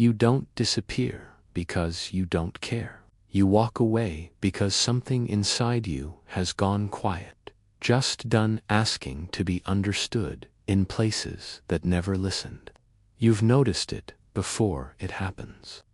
You don't disappear because you don't care. You walk away because something inside you has gone quiet, just done asking to be understood in places that never listened. You've noticed it before it happens.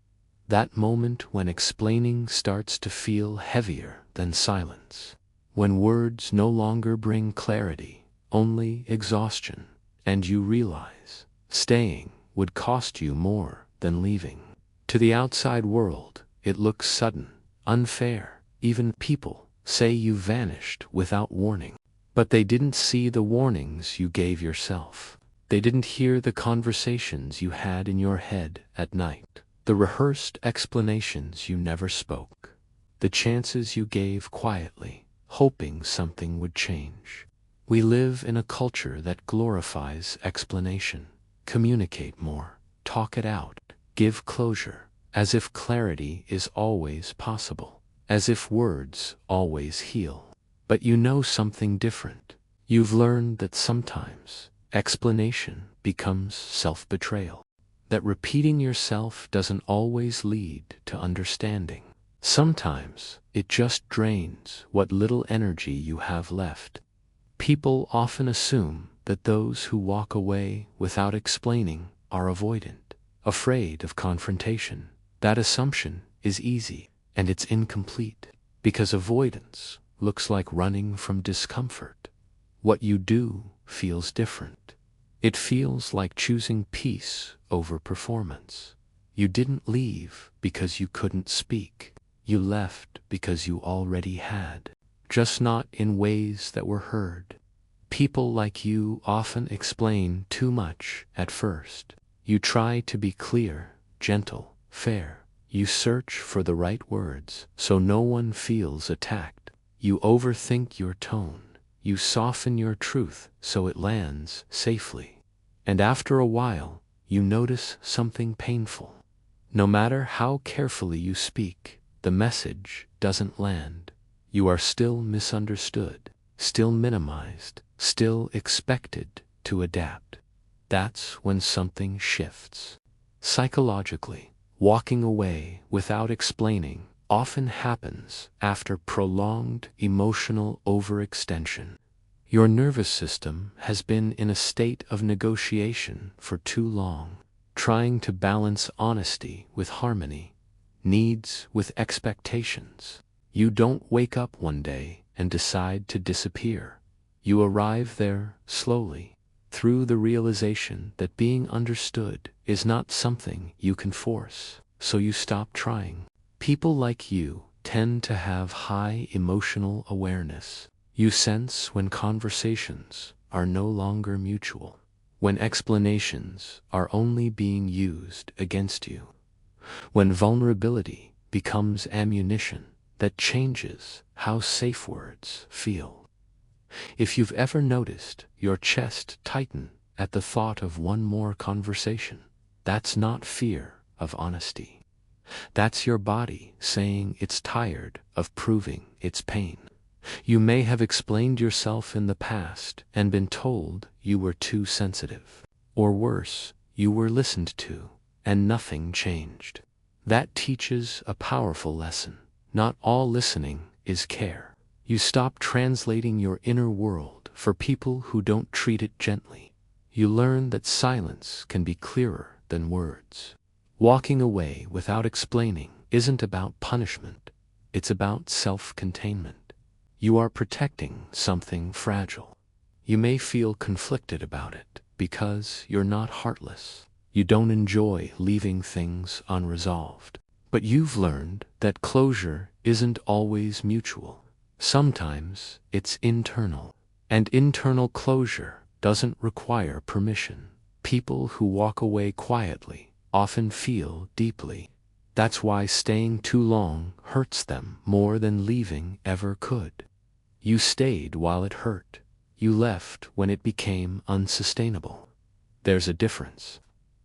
That moment when explaining starts to feel heavier than silence. When words no longer bring clarity, only exhaustion, and you realize staying would cost you more than leaving. To the outside world, it looks sudden, unfair. Even people say you vanished without warning. But they didn't see the warnings you gave yourself. They didn't hear the conversations you had in your head at night, the rehearsed explanations you never spoke, the chances you gave quietly, hoping something would change. We live in a culture that glorifies explanation. Communicate more, talk it out, give closure, as if clarity is always possible, as if words always heal. But you know something different. You've learned that sometimes explanation becomes self-betrayal, that repeating yourself doesn't always lead to understanding. Sometimes it just drains what little energy you have left. People often assume that those who walk away without explaining are avoidant, afraid of confrontation. That assumption is easy, and it's incomplete, because avoidance looks like running from discomfort. What you do feels different. It feels like choosing peace over performance. You didn't leave because you couldn't speak. You left because you already had, just not in ways that were heard. People like you often explain too much at first. You try to be clear, gentle, fair. You search for the right words so no one feels attacked. You overthink your tone. You soften your truth so it lands safely. And after a while, you notice something painful. No matter how carefully you speak, the message doesn't land. You are still misunderstood, still minimized, still expected to adapt. That's when something shifts. Psychologically, walking away without explaining often happens after prolonged emotional overextension. Your nervous system has been in a state of negotiation for too long, trying to balance honesty with harmony, needs with expectations. You don't wake up one day and decide to disappear. You arrive there slowly, through the realization that being understood is not something you can force, so you stop trying. People like you tend to have high emotional awareness. You sense when conversations are no longer mutual, when explanations are only being used against you, when vulnerability becomes ammunition that changes how safe words feel. If you've ever noticed your chest tighten at the thought of one more conversation, that's not fear of honesty. That's your body saying it's tired of proving its pain. You may have explained yourself in the past and been told you were too sensitive. Or worse, you were listened to, and nothing changed. That teaches a powerful lesson. Not all listening is care. You stop translating your inner world for people who don't treat it gently. You learn that silence can be clearer than words. Walking away without explaining isn't about punishment. It's about self-containment. You are protecting something fragile. You may feel conflicted about it because you're not heartless. You don't enjoy leaving things unresolved. But you've learned that closure isn't always mutual. Sometimes it's internal. And internal closure doesn't require permission. People who walk away quietly often feel deeply. That's why staying too long hurts them more than leaving ever could. You stayed while it hurt. You left when it became unsustainable. There's a difference.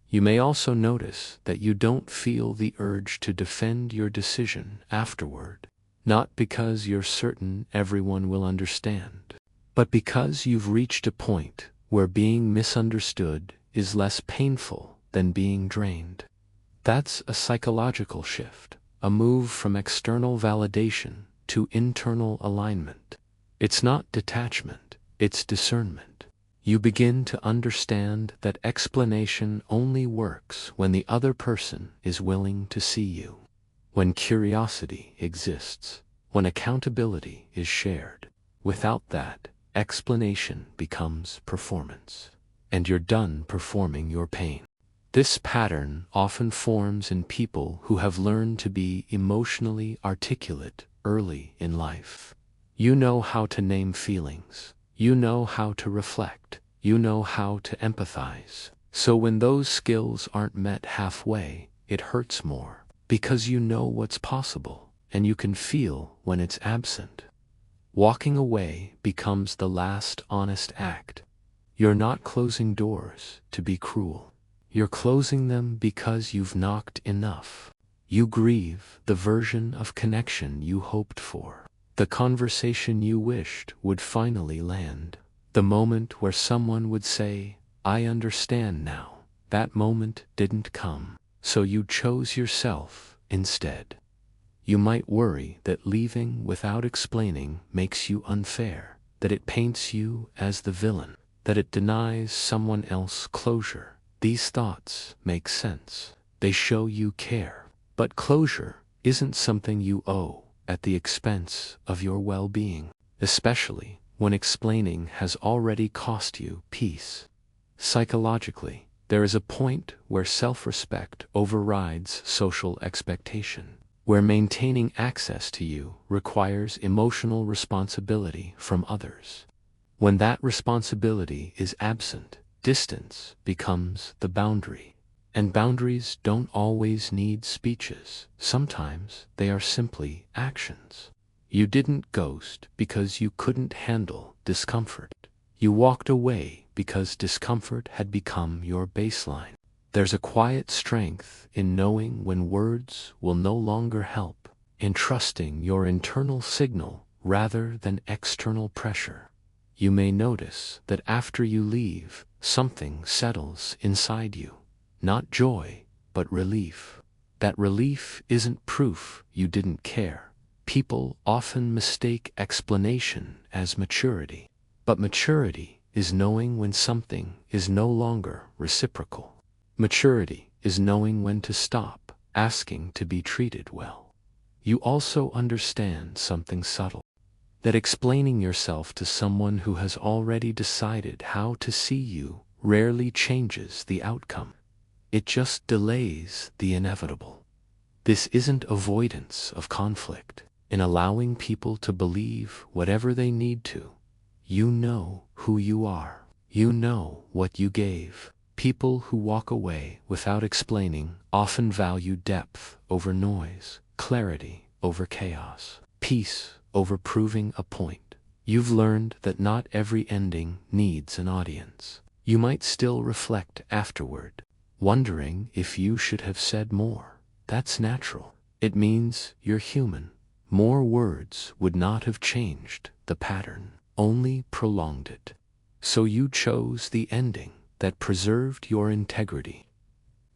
You may also notice that you don't feel the urge to defend your decision afterward, not because you're certain everyone will understand, but because you've reached a point where being misunderstood is less painful than being drained. That's a psychological shift, a move from external validation to internal alignment. It's not detachment, it's discernment. You begin to understand that explanation only works when the other person is willing to see you, when curiosity exists, when accountability is shared. Without that, explanation becomes performance, and you're done performing your pain. This pattern often forms in people who have learned to be emotionally articulate early in life. You know how to name feelings. You know how to reflect. You know how to empathize. So when those skills aren't met halfway, it hurts more, because you know what's possible, and you can feel when it's absent. Walking away becomes the last honest act. You're not closing doors to be cruel. You're closing them because you've knocked enough. You grieve the version of connection you hoped for, the conversation you wished would finally land, the moment where someone would say, "I understand now." That moment didn't come, so you chose yourself instead. You might worry that leaving without explaining makes you unfair, that it paints you as the villain, that it denies someone else closure. These thoughts make sense. They show you care. But closure isn't something you owe at the expense of your well-being, especially when explaining has already cost you peace. Psychologically, there is a point where self-respect overrides social expectation, where maintaining access to you requires emotional responsibility from others. When that responsibility is absent, distance becomes the boundary. And boundaries don't always need speeches. Sometimes they are simply actions. You didn't ghost because you couldn't handle discomfort. You walked away because discomfort had become your baseline. There's a quiet strength in knowing when words will no longer help, in trusting your internal signal rather than external pressure. You may notice that after you leave, something settles inside you. Not joy, but relief. That relief isn't proof you didn't care. People often mistake explanation as maturity. But maturity is knowing when something is no longer reciprocal. Maturity is knowing when to stop asking to be treated well. You also understand something subtle, that explaining yourself to someone who has already decided how to see you rarely changes the outcome. It just delays the inevitable. This isn't avoidance of conflict. In allowing people to believe whatever they need to, you know who you are. You know what you gave. People who walk away without explaining often value depth over noise, clarity over chaos, peace over proving a point. You've learned that not every ending needs an audience. You might still reflect afterward, wondering if you should have said more. That's natural. It means you're human. More words would not have changed the pattern, only prolonged it. So you chose the ending that preserved your integrity.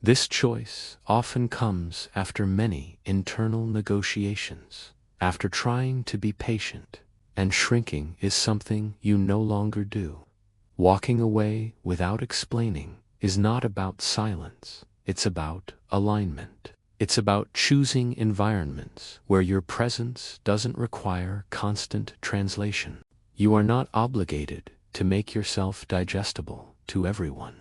This choice often comes after many internal negotiations, after trying to be patient, and shrinking is something you no longer do. Walking away without explaining is not about silence, it's about alignment. It's about choosing environments where your presence doesn't require constant translation. You are not obligated to make yourself digestible to everyone.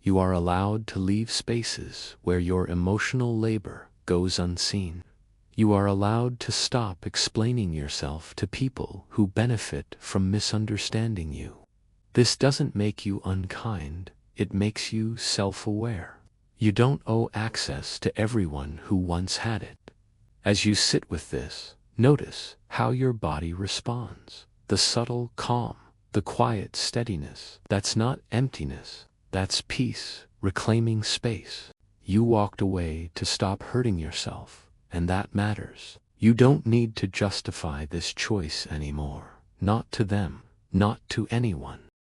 You are allowed to leave spaces where your emotional labor goes unseen. You are allowed to stop explaining yourself to people who benefit from misunderstanding you. This doesn't make you unkind, it makes you self-aware. You don't owe access to everyone who once had it. As you sit with this, notice how your body responds. The subtle calm, the quiet steadiness. That's not emptiness, that's peace, reclaiming space. You walked away to stop hurting yourself, and that matters. You don't need to justify this choice anymore. Not to them, not to anyone.